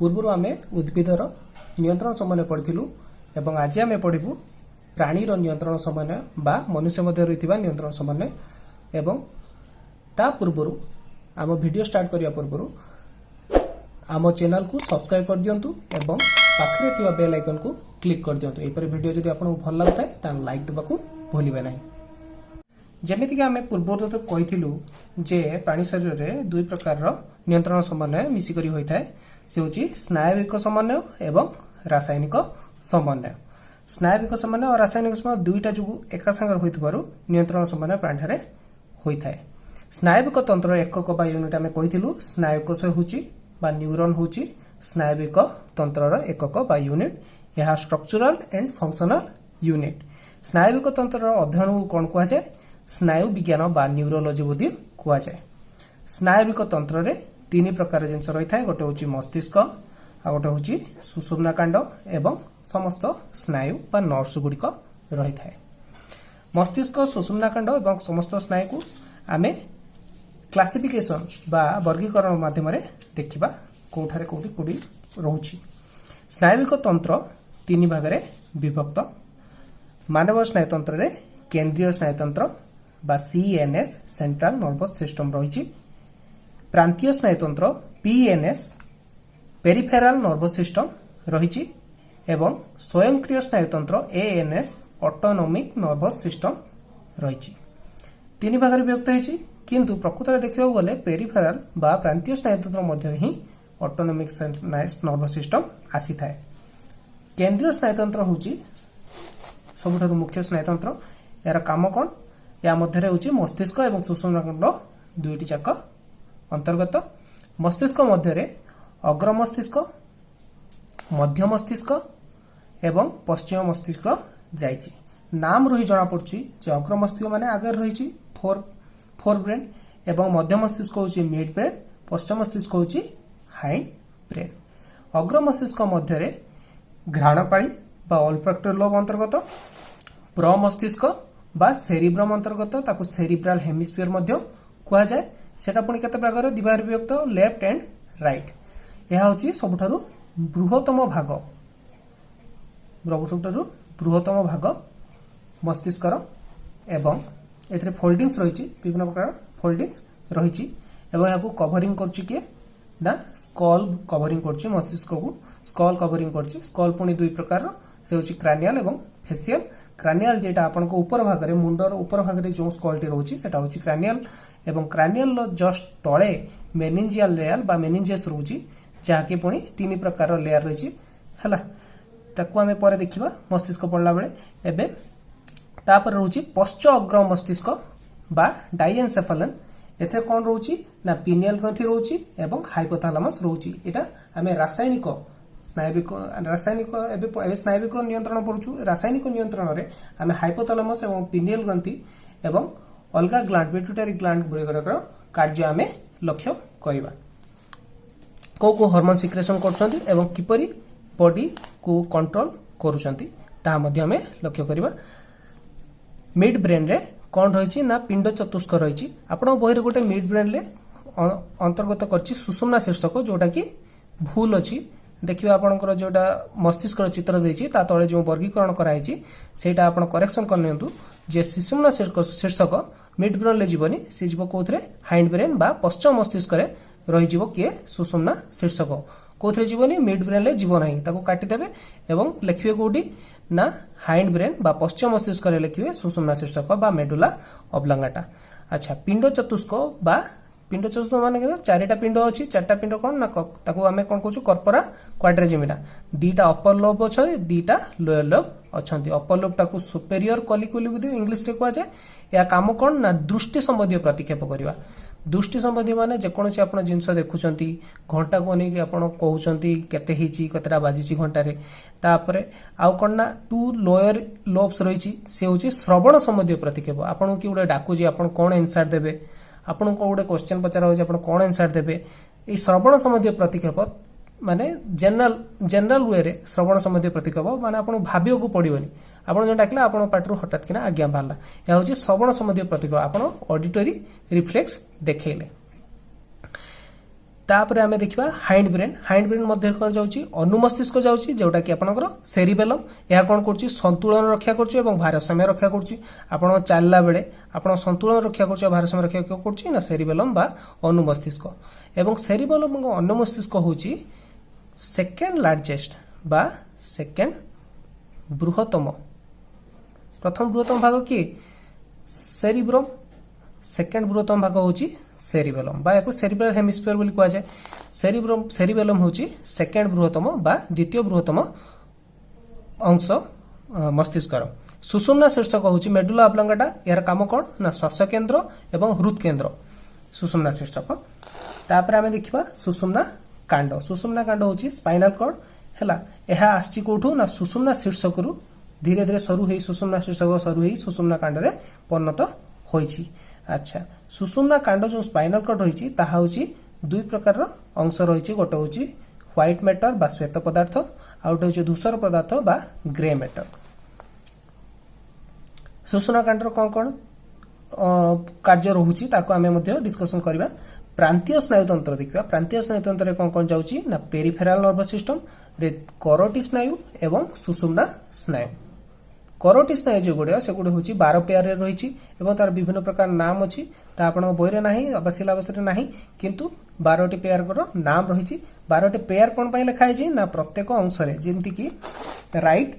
पूर्व आम उद्भिदर नियंत्रण समन्वय पढ़िलु एवं आज आम पढ़ू प्राणीर नियंत्रण समन्वय बा मनुष्य मध्य रही नियंत्रण समन्वय एवं ता पूर्व आम वीडियो स्टार्ट करने पूर्व आम चैनल को सब्सक्राइब कर दिंतु एवं पाखरे थिबा बेल आइकन को क्लिक कर दिंतु। एपरी वीडियो जदि आपको भल लगुता है लाइक देवा भूलिबे नहीं। जमीक आम पूर्व तो कहीलु जे प्राणी शरीर में दुई प्रकार नियंत्रण समन्वय मिसिक होता है से हूँ स्नायविक समन्वय एवं रासायनिक समन्वय। स्नायविक समन्वय और रासायनिक समन्वय दुईटा जो एका सागर हो नियंत्रण समन्वय प्राणी होता है। स्नायविक तंत्र एकक बा यूनिट आम कहीलु स्नायुकोश हूँ न्यूरॉन हूँ स्नायविक तंत्र एकक बा यूनिट। यह स्ट्रक्चरल एंड फंक्शनल यूनिट। स्नायविक तंत्र अध्ययन को कौन कहुए स्नायु विज्ञान बा न्यूरोलोजी बोधी कहुए। स्नायविक तंत्र रे तीन प्रकार जिनस रही है। गोटे हूँ मस्तिष्क आ गोटे हूँ सुषुम्ना कांड एवं समस्त स्नायु बा नर्व्स गुड़िक रही है। मस्तिष्क सुषुम्ना कांड एवं समस्त स्नायु को आमे क्लासिफिकेशन बा वर्गीकरण माध्यम देखा कौठारे कौटी कौटी रोची। स्नायविक तंत्र तीन भाग में विभक्त। मानव स्नायुतंत्र रे केंद्रीय स्नायुतंत्र बा सीएनएस सेंट्रल नर्वस सिस्टम रही। प्रांतीय स्नायुतंत्र पीएनएस पेरिफेराल नर्वस सिस्टम रही एवं स्वयंक्रिय स्नायुतंत्र एएनएस ऑटोनोमिक नर्वस सिस्टम रही। तीन भाग में विभक्त होती किंतु प्रकृत में देखा गले पेरिफेराल बा प्रांतीय स्नायुतंत्र मध्य ही ऑटोनोमिक नर्वस सिस्टम आसी थाए। केंद्रीय स्नायुतंत्र हूँ सबुठ मुख्य स्नायुतंत्र। यार काम कौन या मध्य हूँ मस्तिष्क एवं सुषुम्ना कांड दुईटी जाक अंतर्गत। मस्तिष्क मध्य अग्र मस्तिष्क मध्य मस्तिष्क एवं पश्चिम मस्तिष्क जाइछि। नाम रही जना पड़ुछि जे अग्र मस्तिष्क माने आगे रही फोर ब्रेन एवं मध्य मस्तिष्क हूँ मिड ब्रेन पश्चिम मस्तिष्क हूँ हाइंड ब्रेन। अग्र मस्तिष्क मध्य घ्राणपाली बा ऑल्फैक्टरी लोब अंतर्गत। प्र मस्तिष्क बा सेरिब्रम अंतर्गत ताकू सेरिब्राल हेमिस्फीयर मध्य कहा जाए। सेटा पुणी केते प्रकार दिबार विभक्त लेफ्ट एंड राइट। यह हूँ सबुठारु बृहत्तम भाग बृहत्तम भाग मस्तिष्कर एवं एथिरे फोल्डिंग्स रही विभिन्न प्रकार फोल्डिंग्स रही एवं यहाँ कवरिंग करछि किए ना स्कल कवरिंग करछि मस्तिष्क को स्कल कवरिंग करछि। स्कल पुणी दुई प्रकार से हूँ क्रानियल एवं फेसियल। क्रानियल जेटा आपन को ऊपर भाग में मुंडर ऊपर भाग में जो स्कलटी रोची सेटा हूँ क्रानियल एवं क्रानियल जस्ट तले मेनिंजियल लेयर बा मेनिंजियस रोची जहाँकि पुणी तीन प्रकार लेयर रही है। ताकू आम पर देखा मस्तिष्क पढ़ला बेले एबे तापर रोची पश्च अग्र मस्तिष्क बा डाइएनसेफालन। एथे कौन रोची ना पिनियल ग्रंथि रोची एवं हाइपोथैलेमस रोची। एटा आमे रासायनिक स्नायविक नियंत्रण पढ़ुछु। रासायनिक नियंत्रण रे आमे हाइपोथैलेमस एवं पिनियल ग्रंथि एवं अलगा ग्लैंड पिट्यूटरी ग्लैंड गुड़िकर कार्य आमे लक्ष्य करिबा। को हार्मोन सिक्रेशन करछंती एवं किपरि बॉडी को कंट्रोल करूछंती ता मध्ये आमे लक्ष्य करिबा। मिड ब्रेन रे कौन रही ना पिंड चतुष्क रही। आपण बही गोटे मिड ब्रेन रे अंतर्गत करछि सुषुम्ना शीर्षक जोटा कि भूल अच्छी। देखिए आपंकर जोटा मस्तिष्क चित्र देछि ता तळे जो वर्गीकरण कराई सेटा आपण करेक्शन करनियंतु जे सुषुम्ना शीर्षक मिड ब्रेन ले जीवनी सी जीव कोथरे हाइंड ब्रेन बा पश्चिम मस्तिष्क रे रही जीव किए सुषुम्ना शीर्षक कोथरे जीवनी मिड ब्रेन ले जीव नाही ताको काटी देबे एवं लिखिबे कोडी ना हाइंड ब्रेन बा पश्चिम मस्तिष्क रे लिखिबे सुषुम्ना शीर्षक बा मेडुला ऑब्लांगाटा। अच्छा पिंड चतुष्क बा पिंड चतुष्क माने चारिटा पिंड अछि। चारटा पिंड कोन ना ताको आमे कोन कहू कर्पोरा क्वाड्रेजिमिना। दीटा अपर लोब अछि दीटा लोअर लोब अछंती। अपर लोब टाको सुपेरियर कॉलिक्युली बुद्धि इंग्लिश रे कहआ जाय। या काम कोन ना दृष्टि संबंधी प्रतिक्षेप करिवा। दृष्टि संबंधी माने जेकोसी आपण जिंस देखुचंती घंटा को नहीं आपण कहउचंती केते हिची कतरा बाजीची घंटा रे। तापरे आउ कोन ना टू लोअर लोब्स रहिची से होची श्रवण संबंधी प्रतिक्षेप। आपण की उडे डाकुजी आपण कोन आंसर देबे आपण को उडे क्वेश्चन पचारा होची आपण कोन आंसर देबे। ई श्रवण संबंधी प्रतिक्षेप माने जनरल वे रे श्रवण संबंधी प्रतिक्षेप माने आपण भाबियो को पड़िबनी। आपण जो डाकला आपण पाटरू हठात किना आज्ञा बाहला या होची श्रवण संबंधी प्रतिक्षेप। आपण ऑडिटरी रिफ्लेक्स देखैले तापर आमे देखिबा हाइंड ब्रेन मध्ये कोन जाउची अनुमस्तिष्क जाउची जोटा कि आपनकर सेरिबेलम या कोन करची संतुलन रक्षा करची एवं भारसाम्य रक्षा करची आपण चालला बेले आपण संतुलन रक्षा करची भारसाम्य रक्षा करची ना सेरिबेलम बा अनुमस्तिष्क एवं सेरिबेलम एवं अनुमस्तिष्क होची सेकेंड लार्जेस्ट बा सेकेंड बृहत्तम प्रथम बृहत्तम भाग कि सेरिब्रम सेकेंड बृहत्तम भाग होची सेरिबेलम बा याको सेरिब्रल हेमिस्फीयर बोली कहा जाए सेरिबेलम होची सेकेंड बृहत्तम बा द्वितीय बृहत्तम अंश मस्तिष्कर सुषुम्ना शीर्षक होची मेडुला ऑब्लांगाटा यार काम कोन ना श्वास केंद्र एवं हृद केंद्र सुषुम्ना शीर्षक तापर आमे देखिबा सुषुम्ना कांड होची स्पाइनल कॉर्ड हैला एहा आछि कोठू ना सुषुम्ना शीर्षक रु धीरे धीरे सरू हेई सुषुम्ना शीर्षक सरू हेई सुषुम्ना कांड रे परिणत होईची अच्छा सुषुम्ना कांड जो स्पाइनल कॉर्ड रही ताहा होची दुई प्रकार अंश रही गोटे होची व्हाइट मैटर बा श्वेत पदार्थ आ गोटे होची धूसर पदार्थ बा ग्रे मैटर सुषुम्ना कांड कोन कोन कार्य रहुची ताको आमे मध्ये डिस्कशन करबा प्रांतीय स्नायुतंत्र देखिबा प्रांतीय स्नायुतंत्र रे कोन कोन जाउची ना पेरिफेरल नर्वस सिस्टम रे करोटी स्नायु एवं सुषुम्ना स्नायु करोटी स्नायु जो गुड़े से गुड़े होची 12 पेयर रे रहिची एवं तार विभिन्न प्रकार नाम अछि ता आपण बोइरे नाही सिलेबस रे नाही किंतु 12टी पेयर को नाम रहिची 12टी पेयर कोन पय लिखा हिची ना प्रत्येक अंश रे जेंति कि राइट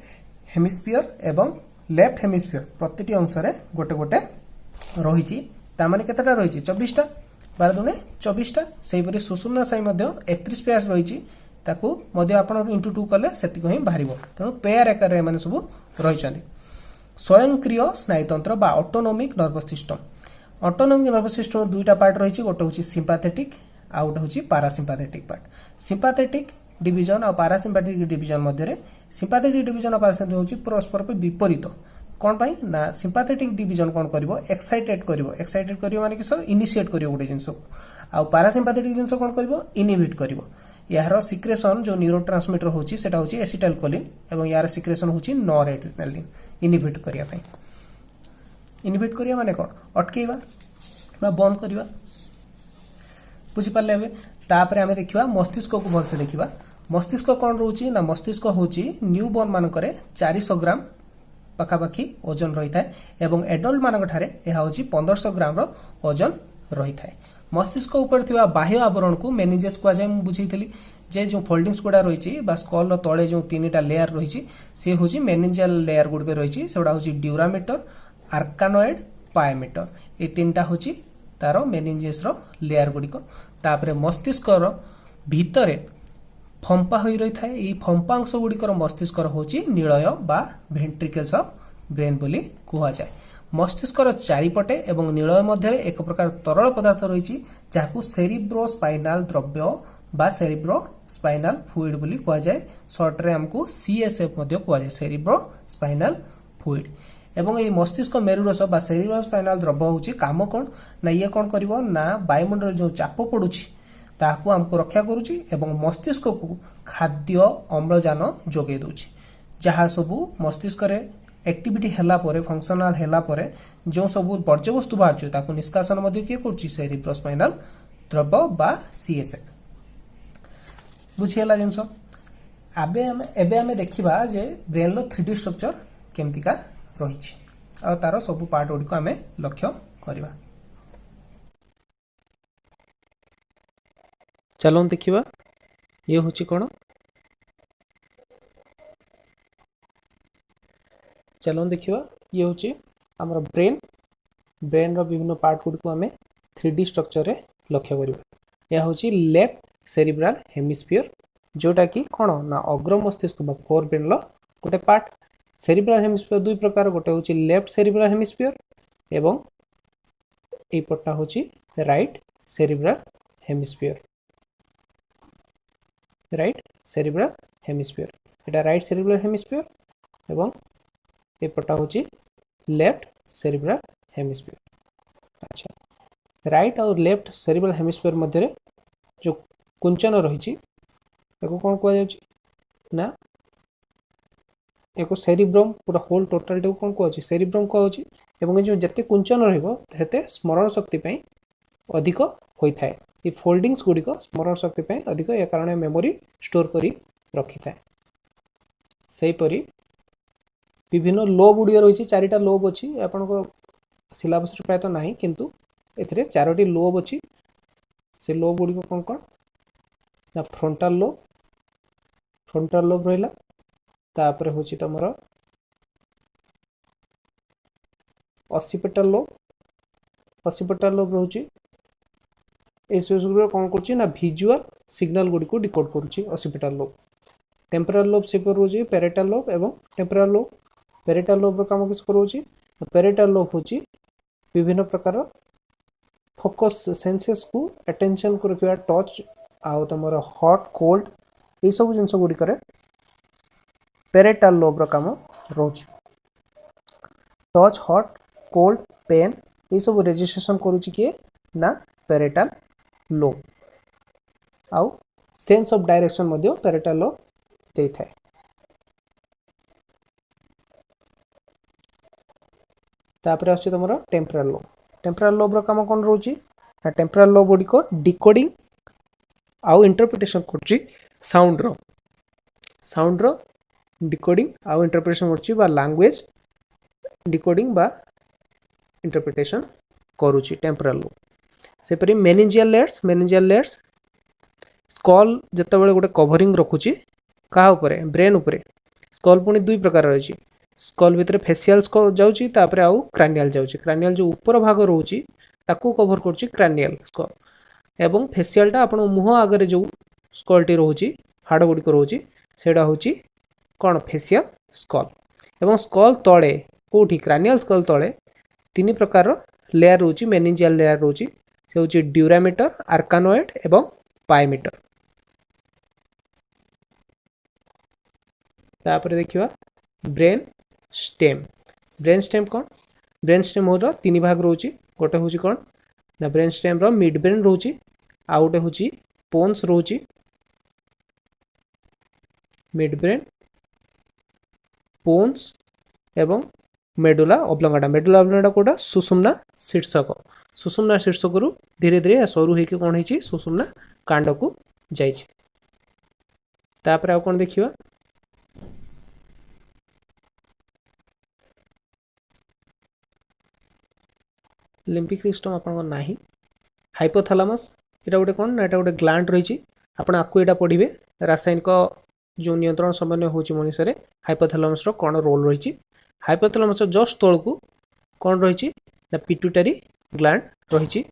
हेमिस्फीयर एवं लेफ्ट हेमिस्फीयर प्रतिटी अंश रे गोटे गोटे रहिची ता माने केतेटा रहिची 24टा 12 दुने 24टा सेहि परि सुषुम्ना स्नायु मध्ये 31 पेयर रहिची ताकू मध्ये आपण इंटू 2 कले सेतिको ही बाहरिबो तेनु पेयर आकार रे माने सब रहिचंदी स्वयंक्रिय स्नायुतंत्र बा ऑटोनोमिक नर्वस सिस्टम दुईटा पार्ट रही गोटे हूँ सिंपाथेटिक आ गोटे हूँ पारासिम्पाथेटिक पार्ट सिंपाथेटिक डिवीजन और पारासिम्पाथेटिक डिवीजन मध्य सिंपाथेटिक डिवीजन और पारासिम्पाथेटिक हूँ परस्पर विपरीत कौन पाई ना सिंपाथेटिक डिवीजन कौन करिवो एक्साइटेड करिवो माने कि सर इनिशिएट करिवो गोटे जिंस आ पारासिम्पाथेटिक जिंस कौन करिवो इनहिबिट करिवो यार सिक्रेशन जो न्यूरोट्रांसमीटर होची सेटा होची एसिटाइलकोलिन एवं यार सिक्रेशन होची नॉरएड्रेनालिन इनहिबिट करिया पई इनहिबिट करिया माने कोन अटकेबा बा बंद करिवा बुझि पाले हबे तापरे हमें देखिबा मस्तिष्क को भल से देखिबा मस्तिष्क कोन रहउची ना मस्तिष्क होची न्यूबॉर्न मानकरे 400 ग्राम पाखापाखी ओजन रही थाए एवं एडल्ट मानक ठारे एहा होची 1500 ग्राम रो ओजन रही थाए मस्तिष्क ऊपर थिबा बाह्य आवरण को मेनिंजेस को जाय बुझीतली जे जो फोल्डिंग्स गुडा रही बा स्कल रो तळे जो तीनटा लेयर रही से होची मेनिंजियल लेयर गुड के रही सेडा होची ड्यूरामीटर आर्कानोइड पायोमीटर ए तीनटा होची तारो मेनिंजेस रो लेयर गुडिको तापरे मस्तिष्क रो भीतरे फंपा होई रही थाए ई फंपांश गुडिकर मस्तिष्क रो होची निलय बा वेंट्रिकल्स ऑफ ब्रेन बोली कुहा जाय मस्तिष्कर चारिपटे एवं निलय मध्य एक प्रकार तरल पदार्थ रही जहां सेरिब्रोस्पाइनाल द्रव्य बा सेरिब्रोस्पाइनाल फ्लूइड बोली कहा जाए शॉर्ट रे हमको सीएसएफ मध्य कहा जाए सेरिब्रोस्पाइनाल फ्लूइड एवं ये मस्तिष्क मेरुरस बा सेरिब्रोस्पाइनाल द्रव्य होची काम कोन ना ये कोन करिवो ना वायुमंडल जो चाप पडुची ताकू हमको रक्षा करूची एवं मस्तिष्क को खाद्य अम्लजान जोगे दोची जहां सब मस्तिष्क रे एक्टिविटी हैला परे फंक्शनल हैला परे जो सब वर्ज्य वस्तु बाहर ताकू निष्कासन मध्ये किए करची सेरिब्रोस्पाइनल द्रव्य बा सीएसएफ बुझियला जिंस एबे हमें देखिबा जे ब्रेन लो 3D स्ट्रक्चर केमतिका रहिछि आ तारो सब पार्ट ओडी को हमें लक्ष्य करबा चलो देखिबा ये होछि कोन चलो देखिबा ये होछि हमर ब्रेन रो विभिन्न पार्ट गुड को हमें 3D स्ट्रक्चर रे लक्ष्य करबा या होछि लेफ्ट सेरिब्रल हेमिस्फीयर जोटा कि कोन ना अग्र मस्तिष्क बा फोर ब्रेन लो गोटे पार्ट सेरिब्रल हेमिस्फीयर दुई प्रकार गोटे होछि लेफ्ट सेरिब्रल हेमिस्फीयर एवं ए पट्टा होछि राइट सेरिब्रल हेमिस्फीयर एटा राइट सेरिब्रल हेमिस्फीयर एवं ए पट्टा होछि लेफ्ट सेरिब्रल हेमिस्फीयर अच्छा राइट और लेफ्ट सेरिब्रल हेमिस्फीयर मध्य जो कुंचन रही कौन कह ना एक सेरिब्रम पूरा होल टोटाल कौन कह सेरिब्रम कह जो जते कुंचन रहिते स्मरण शक्ति अधिक होता है। ये फोल्डिंग्स गुड़िक स्मरण शक्ति पे अधिक या कारण मेमोरी स्टोर करी रखी था। सेहीपरि विभिन्न लोब गुड़िक रही, चारिटा लोब अच्छी आपण सिलेबस प्रायतः नहीं, किंतु एथिरे चारोटी लोब अच्छी। से लोब गुड़िक कौन कौन ना फ्रंटाल लोब रहा, तापर हूँ तुम ऑसिपिटल लोब रोचे। कौन कर विजुअल सिग्नल गुड़ी को डिकोड करुच्ची ऑसिपिटल लोब। टेम्पोरल लोब से रोचे पेरिटल लोब एवं टेम्पोरल लोब। पेरिटल लोब काम किस करोची, पेरिटल लोब होची विभिन्न प्रकार फोकस सेंसेस को अटेंशन को रखिया, टच आउ तुम हॉट कोल्ड ये सब जिन गुड़िक पेरिटल लोब काम रोच। टच हॉट कोल्ड पेन ये सब रेजिस्ट्रेशन करुच्ची किए ना पेरिटल लोब। आउ सेंस ऑफ डायरेक्शन मध्य पेरिटल लोब दे थाए। तापर आछी तुम टेम्पोरल लोब। टेम्पोरल लोब काम कौन रोची, टेम्पोरल लोब गुड़ी को डिकोडिंग आउ इंटरप्रिटेशन करची साउंड रो डिकोडिंग आउ इंटरप्रिटेशन करची बा लैंग्वेज डिकोडिंग बा इंटरप्रिटेशन करुची टेम्पोरल लोब। सेपरी मेनिंजियल लेयर्स स्कल जितेबाला गोटे कवरिंग रखुची क्या उपरे, ब्रेन उपरे। स्कल पुणी दुई प्रकार रही, स्कल भितर फेसियल स्कल जाउची, तापर आउ क्रानियल जाउची। क्रानियल जो ऊपर भाग रोची ताकू कवर करची क्रानियल स्कल, एवं फेसियलटा आपण मुह आगे जो स्कलटी रोची हाड़ गुड़िक रोची सेटा होची कौन फेसियल स्कल। एवं स्कल तले कोठी क्रानियल स्कल तले तीन प्रकार लेयर रोची, मेनिंजियल लेयर रोची, से होची ड्यूरामीटर, आर्कानोइड एवं पाइमीटर। तापर देखिवा ब्रेन स्टेम कौन, ब्रेन स्टेम हो तीन भाग रोची। गोटे हूँ कौन ना ब्रेन स्टेम रो मिड ब्रेन रोची, आउ गोटे हूँ पोन्स रोची, मिड ब्रेन पोन्स एवं medulla oblongata. Medulla oblongata Kota सुषुम्ना शीर्षक रु धीरे धीरे सरू होकर कौन होती सुषुम्ना कांड को जाइए। तापर आउ कौन देखिवा लिम्बिक सिस्टम आपन नाही। हाइपोथैलेमस एटा गोटे कौन ना, एटा गोटे ग्लैंड रही, आपण आपको एटा पढ़िबे रासायनिक जो नियंत्रण समन्वय होची मनुष्य रे हाइपोथैलेमस रो कौन रोल रही। हाइपोथैलेमस जस्ट तल को कौन रही ना पिट्यूटरी ग्लैंड रही,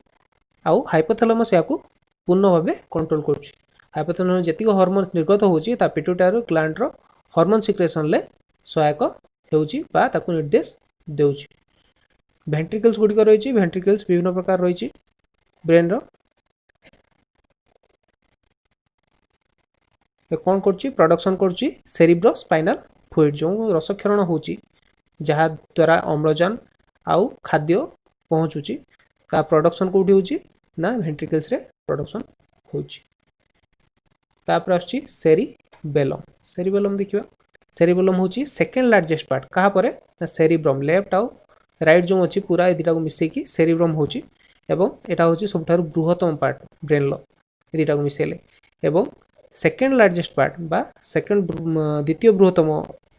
आउ हाइपोथैलेमस या पूर्ण भाव कंट्रोल करुच्ची। हाइपोथैलेमस जी हार्मोन निर्गत होची ता पिट्यूटरी ग्लैंड रो हार्मोन सिक्रेशन ले सहायक होची बा ताकू निर्देश देउची। वेंट्रिकल्स गुड़िक रही, वेंट्रिकल्स विभिन्न प्रकार रही ब्रेन रो। कौन करची प्रोडक्शन करची सेरिब्रो स्पाइनल फ्लूइड, जो रसक्षरण होची जहाँ द्वारा अम्लजान आउ खाद्य पहुँचुची ता प्रोडक्शन कोठी होची ना वेंट्रिकल्स रे प्रोडक्शन होची। तापर आछी सेरिबेलम देखिबा। सेरिबेलम होची सेकेंड लार्जेस्ट पार्ट कहा परे ना सेरिब्रम, लेफ्ट आउ राइट जो अच्छी पूरा ये दुटा को मिसेकी सेरिब्रम होची, एवं एटा होची सबठारु बृहत्तम पार्ट ब्रेन लो ये दुटा को मिसेले। एवं सेकेंड लार्जेस्ट पार्ट बा सेकेंड द्वितीय बृहत्तम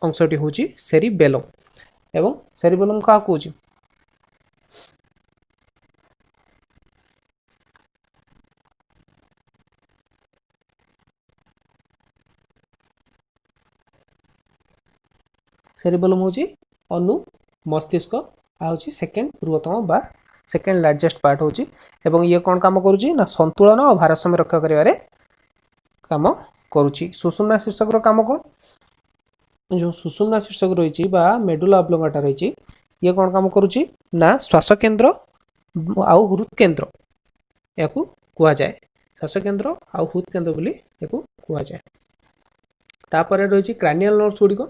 अंशटी होची सेरिबेलम। एवं सेरिबेलम का होची सेरिबेलम होची अनु मस्तिष्क आउची सेकेंड बृहत्तम बा सेकेंड लार्जेस्ट पार्ट होची। एवं ये कौन काम करुची ना संतुलन और भारसाम्य रक्षा करिवारे काम करुची। सुषुम्ना शीर्षक रो काम कौन, जो सुषुम्ना शीर्षक रही बा मेडुला ऑब्लोंगाटा रही, ये कौन काम करुची ना श्वास केन्द्र आउ हृद केन्द्र याकू कुआ जाए। श्वास केन्द्र आउ हृद केन्द्र बोली याकू कुआ जाए। तापर रही क्रानियल नर्व्स गुड़िक।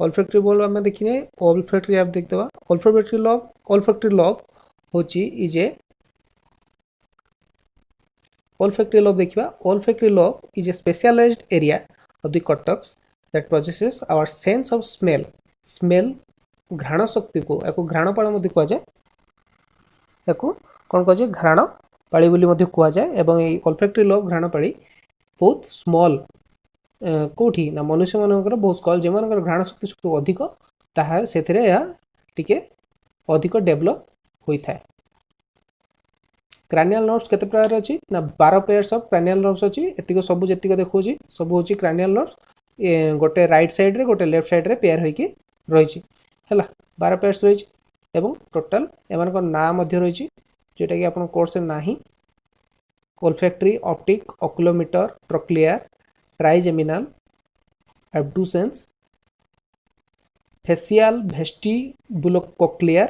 ऑल्फैक्टरी बल्ब आम देखिने ऑल्फैक्टरी आप देखदेवा। ऑल्फैक्टरी लॉब होची इजे ऑल्फैक्टरी लॉब देखिबा। Olfactory lobe is a specialised area of the cortex that processes our sense of smell घ्राण शक्ति को याको घ्राणपाल मध्य कह जाए। याको कौन कह जाए घ्राण पाळी बोली मध्य कुआ जाए एवं ए ऑल्फैक्टरी लोब घ्राण पाळी बहुत स्मॉल कोठी ना मनुष्य मानकर बहुत स्मॉल जे मानकर घ्राण शक्ति सब अधिक ताहा सेथिरे या टिके अधिक डेवलप होइथाय। क्रानियल नर्व्स केते प्रकार अछि ना 12 पेयर्स ऑफ क्रानियल नर्व्स अछि एतिको सब जेतिको देखौछि सब होछि क्रानियल नर्व्स गोटे राइट साइड रे गोटे लेफ्ट साइड रे पेयर होइकी रहिछि हैला 12 पेयर्स रहिछि एवं टोटल एमानकर नाम मध्य रहिछि जेटा कि आपन कोर्स रे नाही olfactory optic oculometer trochlear trigeminal abducens facial vestibulocochlear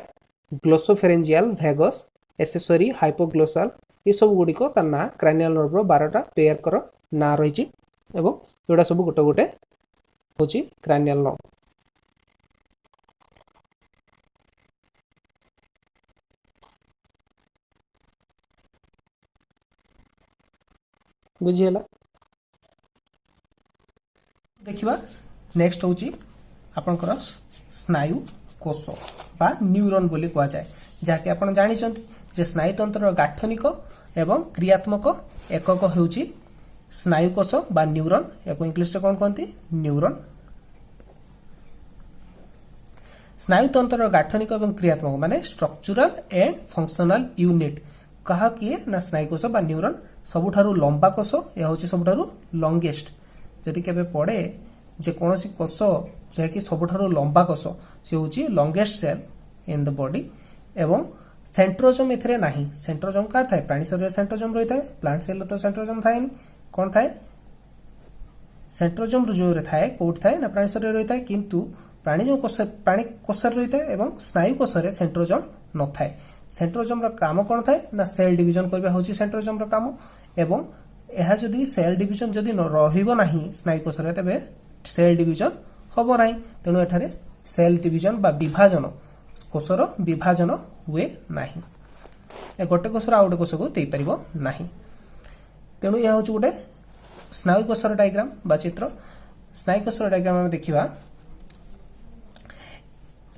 glossopharyngeal vagus accessory hypoglossal ये सब गुडी को ता ना क्रानियल नर्व रो 12टा पेयर कर ना रहिछि एवं जोडा सब गोटे गोटे होछि क्रानियल नर्व। बुझिएला देखिबा नेक्स्ट होची आपनकर स्नायु कोष बा न्यूरॉन बोली कहा जाए जाके आपण जानि चंती जे स्नायु तंत्र गाठनिक एवं क्रियात्मक एकक हेउची स्नायु कोष बा न्यूरॉन एको इंग्लिश रे कोन कहंती न्यूरॉन। स्नायु तंत्र गाठनिक एवं क्रियात्मक माने स्ट्रक्चरल एंड फंक्शनल यूनिट कहा किए ना स्नायु कोष बा न्यूरॉन सबुठारु लंबा कोष या होची सबुठारु लॉन्गेस्ट जदि केबे पड़े जे कोनोसी कोष जे कि सबुठारु लंबा कोष से होची longest cell in the body एवं सेंट्रोजोम एथरे नाही सेंट्रोजोम का थाए प्राणी शरीर सेंट्रोजोम रही थाए प्लांट सेल तो सेंट्रोजोम थाए कोन थाए सेंट्रोजोम जो रे थाए कोठ थाए ना प्राणी शरीर रही थाए किंतु प्राणी जो कोष प्राणी कोष रही थाए एवं स्नायु कोष रे सेंट्रोजोम न थाए। सेंट्रोजोम रो काम कोन थाए ना सेल डिवीजन करबा होची सेंट्रोजोम रो काम एवं एहा जदी सेल डिवीजन जदी न रहिबो नाही स्नायु कोष रे तबे सेल डिवीजन होबो नाही तेनु एठारे सेल डिवीजन बा विभाजन कोषर विभाजन हुए नाही ए गोटे कोषर आ गोटे कोष को देई परिबो नाही तेनु या होची गोटे स्नायु कोषर डायग्राम बा चित्र। स्नायु कोषर डायग्राम हम देखिबा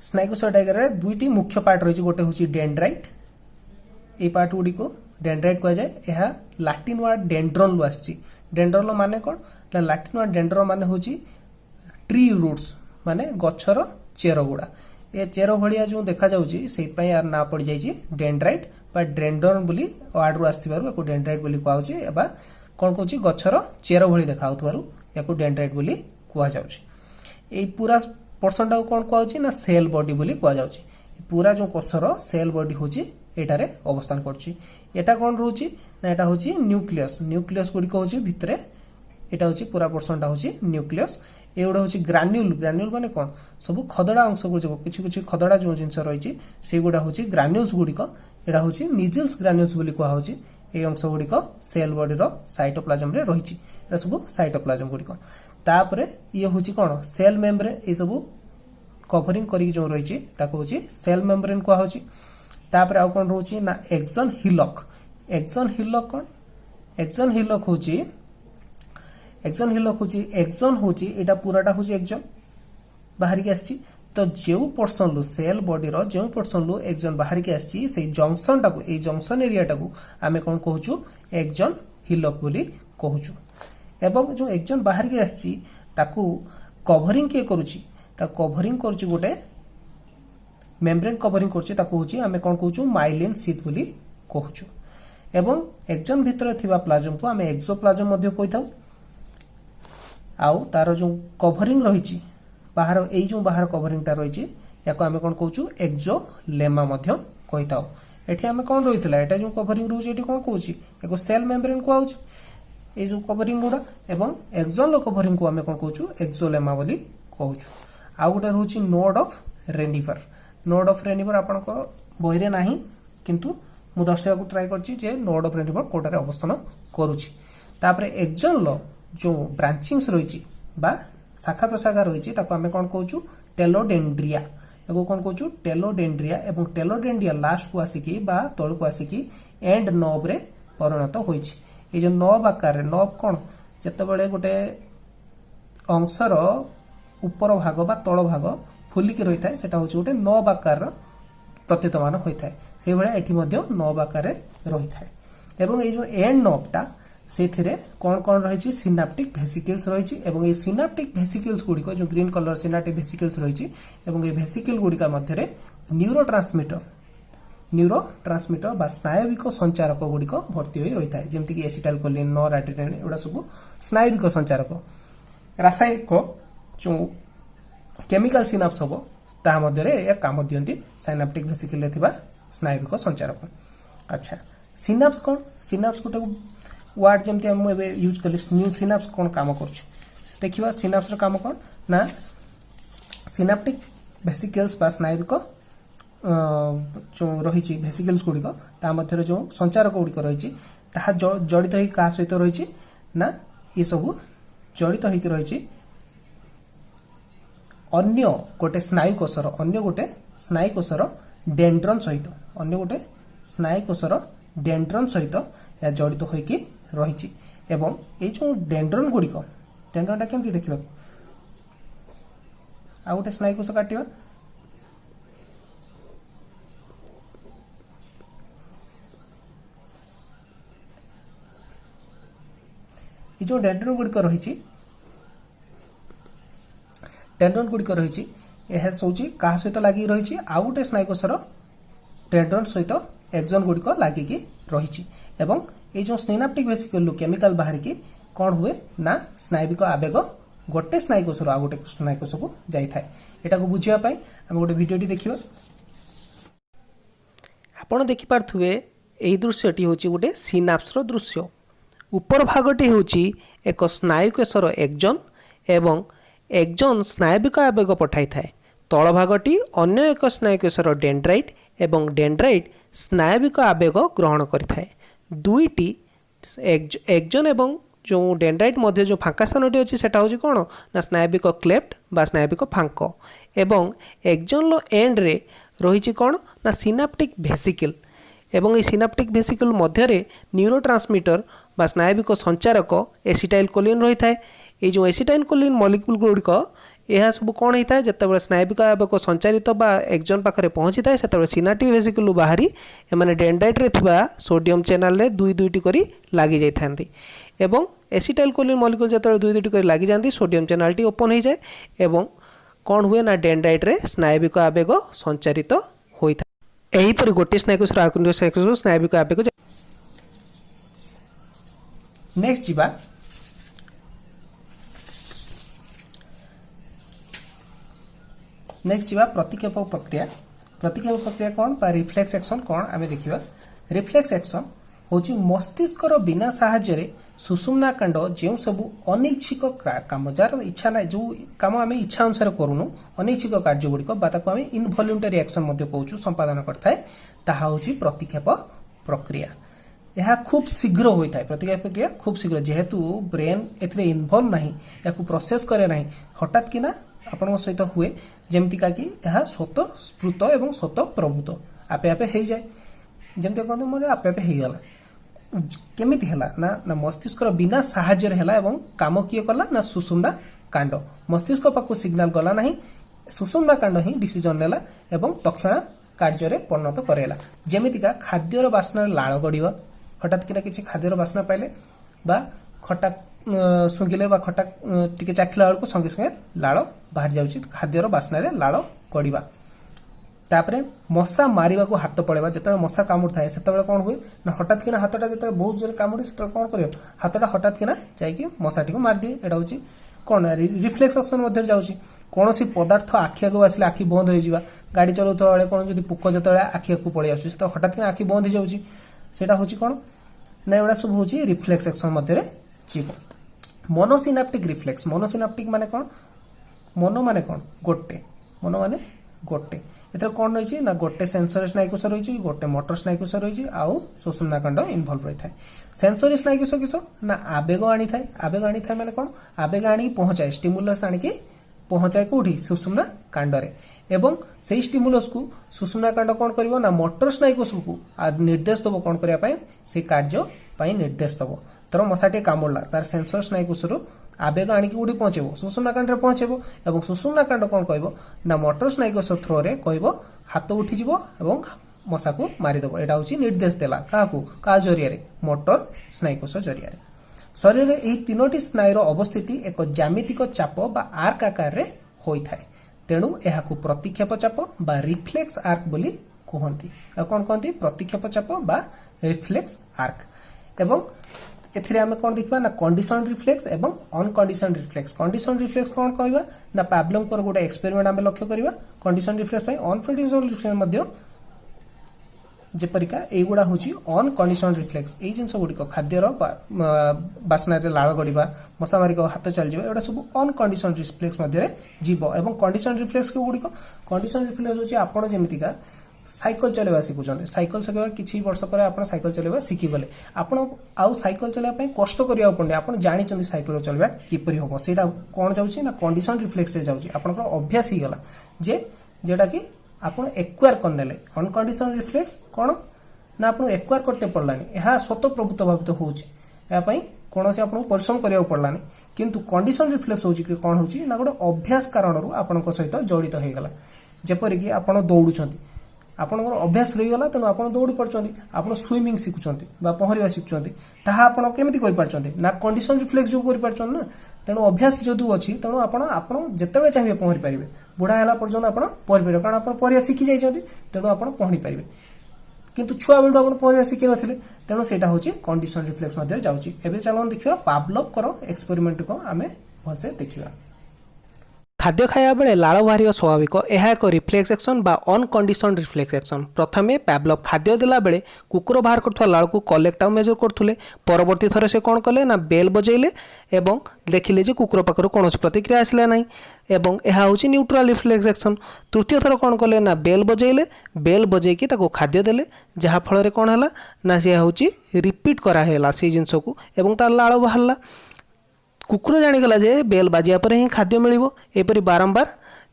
स्नायु कोषर डायग्राम रे दुईटी मुख्य पार्ट रहिछि गोटे होची डेंड्राइट ए पार्ट गुडी को डेंड्राइट कहा जाए यह लैटिन वर्ड डेंड्रन लु आछि डेंड्रन माने कोन ना लैटिन वर्ड डेंड्रन माने होची ट्री रूट्स माने गछर चेर गुडा ए चेर भलिया जो देखा जाउची सेहि पय यार ना पड़ी जाइछि डेंड्राइट बा डेंड्रन बोली वर्ड रु आस्थिबारु एको डेंड्राइट बोली कहउची एबा कोन कहउची गछर चेर भली देखाउतबारु एको डेंड्राइट बोली कहा जाउची। ए पूरा पोर्शन टा कोन कहउची ना सेल बॉडी बोली कहा जाउची पूरा जो कोषर सेल बॉडी होची एटारे अवस्थान करची एटा कोन रहउची ना एटा होची न्यूक्लियस न्यूक्लियस गुडी को होची भितरे एटा होची पूरा पोर्शन टा होची न्यूक्लियस एउडा होची ग्रान्युल ग्रान्युल माने कोन सब खदडा अंश को जो किछि किछि खदडा जो जिंस रहिछि से गुडा होची ग्रान्युल्स गुडी को एडा होची निजल्स ग्रान्युल्स बोली कहा होची ए अंश गुडी को सेल बॉडी रो साइटोप्लाज्म रे रहिछि एटा सब साइटोप्लाज्म गुडी को तापरे ये होची कोन सेल मेम्ब्रेन ए सब कवरिंग करी जो रहिछि ताको होची सेल मेम्ब्रेन कहा होची। तापरे आ कोन रहउछि ना एक्सन हिलक कोन एक्सन हिलक होची एक्सन होची एटा पूराटा होची एक्सन बाहर के आछि तो जेउ पोर्शन लु सेल बॉडी रो जेउ पोर्शन लु एक्सन बाहर के आछि से जंक्शन टाको ए जंक्शन एरिया टाको आमे कोन कहउछु एक्सन हिलक बोली कहउछु एवं जो एक्सन बाहर के आछि ताको कवरिंग के करूची ता कवरिंग करूची गोटे मेम्ब्रेन कवरिंग करूची ताको होची आमे कोन कहउछु माइलिन शीथ बोली कहउछु एवं एक्सन भितर थिबा प्लाज्म को आमे एक्सोप्लाज्म मध्ये कहिथाउ आउ तार जो कवरिंग रहिछि बाहर ए जो बाहर कवरिंग ता रहिछि याको आमे कोन कहउछु एक्सोलेमा मध्ये कहिथाउ एठी आमे कोन रहितला एटा जो कवरिंग रहुछि एठी कोन कहउछि एको सेल मेम्ब्रेन कहउछि ए जो कवरिंग गुडा एवं एक्सन लो कवरिंग को आमे कोन कहउछु एक्सोलेमा बोली कहउछु आ गोटे रहुछि नोड ऑफ रेनिवर आपनको बहिरे नाही किंतु मु दर्शाइबा को ट्राई करछि जे नोड ऑफ रेनिवर कोटारे अवस्थान करूछि। तापरे एक्सन लो जो ब्रांचिंग्स रहिछि बा शाखा प्रशाखा रहिछि ताको आमे कोन कहउछु टेलोडेंड्रिया एको कोन कहउछु टेलोडेंड्रिया एवं टेलोडेंड्रिया लास्ट को आसिकी बा तळ को आसिकी एंड नोब रे परिणत होइछि। ए जो नोब आकार रे नोब कोन जतबेले गोटे अंशर ऊपर भाग बा तळ भाग फुलिकी रही थाए सेटा होछि गोटे नोब आकार प्रतीतमान होई थाए से भले एठी मध्ये नोब आकार रे रही थाए एवं ये जो एंड नॉबटा से कौन कौन रही सिनाप्टिक भेसिकल्स रही और ये सिनाप्टिक भेसिकल्स गुड़िक जो ग्रीन कलर सिनाप्टिक भेसिकल्स रही और ये भेसिकल गुड़िका मध्य न्यूरोट्रांसमिटर बा स्नायविक संचारक गुड़िक भर्ती हो रही है जमीक एसिटाइल कोलिन नॉरएड्रेनालिन एगुड़ा सब स्नायविक संचारक रासायनिक जो केमिकल सिनाप्स हम ता मध्य काम दियंती सिनाप्टिक भेसिकल स्नायविक संचारक। अच्छा सिनाप्स कौन सिनाप्स गोटे वार्ड जमती हम यूज कले न्यू सिनाप्स कौन काम कर देखा सिनाप्स काम कौन ना सिनाप्टिक भेसिकल्स बा स्नायविक जो रही भेसिकल्स गुड़िक ता मध्य जो संचारक गुड़िक रही जड़ित हो क्या सहित रही ना ये सब जड़ित हो रही अन्य गोटे स्नायुकोशर डेंड्रन सहित अन्य गोटे स्नायुकोशर डेंड्रन सहित या जड़ित हो रही एवं ये जो डेंड्रन गुड़िक डेंड्रनटा केमती देखा आ गोटे स्नायुकोश काटिबा ये जो डेंड्रन गुड़िक रही यह सोची क्या सहित लगी रही आउ गोटे स्नायुकोशर डेंड्रन सहित एक्सन गुड़िक लगिकी रही एवं ये जो सिनाप्टिक भेसिकल केमिकल बाहर की कौन हुए ना स्नायविक आवेग गोटे स्नायुकोशर आउ गोटे स्नायुकोश को जाए यहाँ को बुझापी आम गोटे भिडियोटी देखा आपण देखिपे यही दृश्यटी हूँ गोटे सिनाप्स दृश्य ऊपर भागटी हूँ एक स्नायुकोशर एक्सन एवं एक्सन स्नायविक आवेग पठाई थाए तल भागटी अन्य एक स्नायुकोशर डेंड्राइट एवं डेंड्राइट स्नायविक आवेग ग्रहण करिथाए दुईटी एक्सन एवं जो डेंड्राइट मध्य जो फांका स्थानटी अच्छी सेटा हूँ कौन ना स्नायविक क्लेफ्ट बा स्नायविक फांक एवं एक्सन एंड रे रही कौन ना सिनाप्टिक भेसिकल एवं ये सिनाप्टिक भेसिकल मध्य न्यूरोट्रांसमिटर बा स्नायविक संचारक एसिटाइल कोलिन रही है ये जो एसिटाइल कोलिन मॉलिक्यूल गुड़िक यह सब कौन होता है जिते स्नायविक आवेग संचारित बा एक्सन पाखे पहुँची था से सिनाप्टिक भेसिकल बाहरी एमाने डेंड्राइट रे थिबा सोडियम चैनल रे दुई दुईटी करी लागी जाई थांती एवं एसिटाइल कोलिन मॉलिक्यूल जिते दुई दुईटी करी लागी जाती सोडियम चैनल टी ओपन हो जाए एवं कौन हुए ना डेंड्राइट रे स्नायविक आवेग संचारित होता है यहीपर गोटे स्नायुकोशर आकुंड स्नायविक आवेग। नेक्स्ट जीवा प्रतिक्षेप प्रक्रिया कौन बा रिफ्लेक्स एक्शन कौन आम देखा रिफ्लेक्स एक्शन हूँ मस्तिष्कर बिना साहाय्य सुषुम्ना कांड जो सब अनैच्छिक काम जार इच्छा ना जो कम आम इच्छा अनुसार करूनु अनैच्छिक कार्य गुड़िक आम इनभल्यूंटरी एक्शन कहूँ संपादन करता हूँ प्रतिक्षेप प्रक्रिया यह खूब शीघ्र होता है प्रतिक्रिया प्रक्रिया खूब शीघ्र जेहेतु ब्रेन एथिरे इनवॉल्व नहीं या प्रोसेस करे नहीं हठात कि ना आपण सहित हुए जमती कि यह स्वतः स्फुत एवं स्वतः प्रभुत आपे आपे हो जाए जमती कहते मोर आपे आपे हो गला केमिति हैला ना ना मस्तिष्क बिना साहाय्य हैला एवं काम किए कला ना सुषुम्ना कांड मस्तिष्क पाखु सिग्नाल गला नहीं सुषुम्ना कांड ही डिसीजन नेला एवं तत्क्षणात कार्य परिणत करेला जेमितिका खाद्यर बास्ना लाळ गड़िबा हठात कि किसी खाद्यर बास्ना पाइले बा खटा सुंघिले बा खटा टिके चाखिला बेलू संगे संगे लाळ बाहर जाउछि खाद्यर बास्ना लाळ गड़िबा तापरे मशा मारिबा को हाथ पड़ेबा जतबे मशा कामुड़ थाए सेतबे कोन हुए ना हठात किना हाथटा जतबे बहुत जोर कामुड़े सेतबे कोन करियो हाथटा हठात किना जाईकि मशाटी को मार दिए एटा होछि कोन रिफ्लेक्स एक्शन मध्ये जाउछि कोनोसी पदार्थ आखि आगो आसिले आखि बंद हो जिबा गाड़ी चलाउतो बेले कोन जदि पुक जतबे आखि आगो पळै आसु तो हठात किना आखि बंद हो जाउछि सेटा होछि कोन ना एडा सब होछि रिफ्लेक्स एक्शन मध्ये जीव मोनोसिनाप्टिक रिफ्लेक्स मोनोसिनाप्टिक माने कोन मोनो माने कोन गोटे मोनो माने गोटे एथर कोन रही ना गोटे सेंसरी स्नायुकोश रही गोटे मोटर स्नायुकोश रही आउ सुषुम्ना कांड इनवॉल्व रही है सेंसरी स्नायुकोश किस ना आवेग आनी था माने कोन आवेग आनी पहुंचाए स्टिमुलस आनी पहुंचाए कोठी सुषुम्ना कांड रे एवं से स्टिमुलस को सुषुम्ना कांड कौन करिवो ना मोटर स्नायुकोश को निर्देश दबो कौन करिया पई से कार्य पई निर्देश दबो तर मशाटी कामुड़ला तार सेंसर स्नायुकोश आवेग आनिक उठी पहुंचेबो सुषुम्ना कांड रे पहुंचेबो एवं सुषुम्ना कांड कौन कहबो ना मोटर स्नायुकोश थ्रो रे कहबो हाथ उठी जिवो एवं मशा को मारिदेव एटा हूँ निर्देश देला क्या जरिया मोटर स्नायुकोश जरिया शरीर में यही तीनोटी स्नायुर अवस्थिति एक ज्यामितिक चाप बा आर्क आकार रे होइथाय तेणु यह प्रतिक्षेप चाप बा रिफ्लेक्स आर्क बोली कहती कौन कहती प्रतिक्षेप चाप बा रिफ्लेक्स आर्क एवं एथिरे आमे कौन देखबा ना कंडीशन रिफ्लेक्स एवं अनकंडीशन रिफ्लेक्स कंडीशन रिफ्लेक्स कौन कहबा ना पाब्लम को गोटे एक्सपेरिमेंट आमे लक्ष्य करबा कंडीशन रिफ्लेक्स पई अनकंडीशन रिफ्लेक्स मध्य जेपरिका एगुड़ा हूँ अनकंडीशन रिफ्लेक्स यही जिन गुड़िक खाद्यर बास्ना लाल गड़ा मशा मारिक हाथ चल एगुड़ा सब अनकंडीशन रिफ्लेक्स जीव एवं कंडीशन रिफ्लेक्स के गुड़िक कंडीशन रिफ्लेक्स हूँ आपड़ जमीका साइकिल चलेवा शिखुं साइकिल चलेवा किसी वर्ष पर आप साइकिल चलेवा शिखिगले आप साइकिल चलाइबा कष्ट करा पड़े आप जानते साइकिल चलवा किपरि हम से कौन जाऊँगी ना कंडीशन रिफ्लेक्स जाऊँगी आप अभ्यास ही गला जे जेटा कि आपन एक्वायर करनेले अनकंडीशन रिफ्लेक्स कौन ना आपन एक्वायर करते पड़लानी यह स्वतः प्रभुत्व भावित होपाई कौन से आपको परिश्रम करा पड़लानी किंतु कंडीशन रिफ्लेक्स होची कौन होची ना गोटे अभ्यास कारण आपण सहित जड़ित हो गला जेपरिक आप दौड़ुंट आपंकर अभ्यास रहीगला तेणु आप दौड़ी पार्टी आप स्विमिंग शिखुंट पहरवा शिखुंट ताहा आपड़ केमी कर ना कंडीशन रिफ्लेक्स जो कर ना तेणु अभ्यास जदू अच्छी तेणु आप जिते चाहिए पहरी पारे बुढ़ा है पर्यटन आप पहरी पारे कारण आप पहरवा शिखी जाइए तेणु आप पहरी पारे किंतु छुआ बेलू आप पहरवा शिखी नथिले तेणु सेटा होची कंडीशन रिफ्लेक्स मध्य जाउची एबे चलो देखिबा पावलोव करो एक्सपेरिमेंट को आमे भलसे देखिबा खाद्य खाया बेले लाल बाहर स्वाभाविक यह एक रिफ्लेक्स एक्शन बा अनकंडीशन रिफ्लेक्स एक्शन प्रथम पावलोव खाद्य देला बेले कुकुर बाहर करथुवा लाल को कलेक्ट मेजर करथुले परवर्ती थरे से कौन कले ना बेल बजेले एवं देखिले जे कुकुर पाखर कौन प्रतिक्रिया आसला नहीं एवं यह हूँ न्यूट्राल रिफ्लेक्स एक्शन तृतीय थर कौन कले ना बेल बजेकी ताको खाद्य देले जहाँफल कौन है ना सी हूँ रिपीट कराला से जिनस को एवं तार लाल बाहरला कुकुर जाणीगला जे बेल बाजिया पर ही खाद्य मिलिबो एपरि बारंबार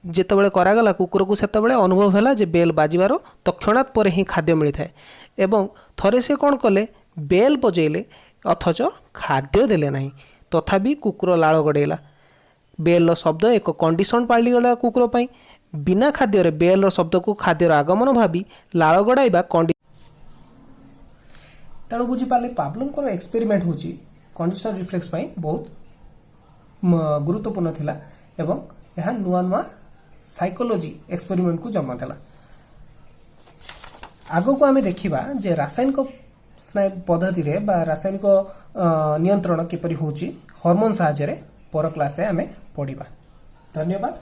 जेतेबेले करागला कुकुर को सेतेबेले अनुभव हैला जे बेल बाजिबार तत्क्षणात पर ही खाद्य मिलता है एवं थरे से कौन कले बेल बजेले अथच खाद्य देले नहीं तथापि कुकुर लाल गड़ेला बेल शब्द एक कंडीशन पालिगला कुकुर पाई बिना खाद्य बेल शब्द को खाद्यर आगमन भावी लाल गड़ाइबा तेणु बुझीपारे पावलोव एक्सपेरिमेंट हूँ कंडीशन रिफ्लेक्स पाई बहुत गुरुत्वपूर्ण थिला एवं यह नुआ नुआ साइकोलॉजी एक्सपेरिमेंट को जन्म देला आगो को आमे देखिबा जे रासायनिक स्नायु पद्धति रे बा रासायनिक नियंत्रण किपरि होची हार्मोन सहायता रे पर क्लास रे आमे पढिबा धन्यवाद।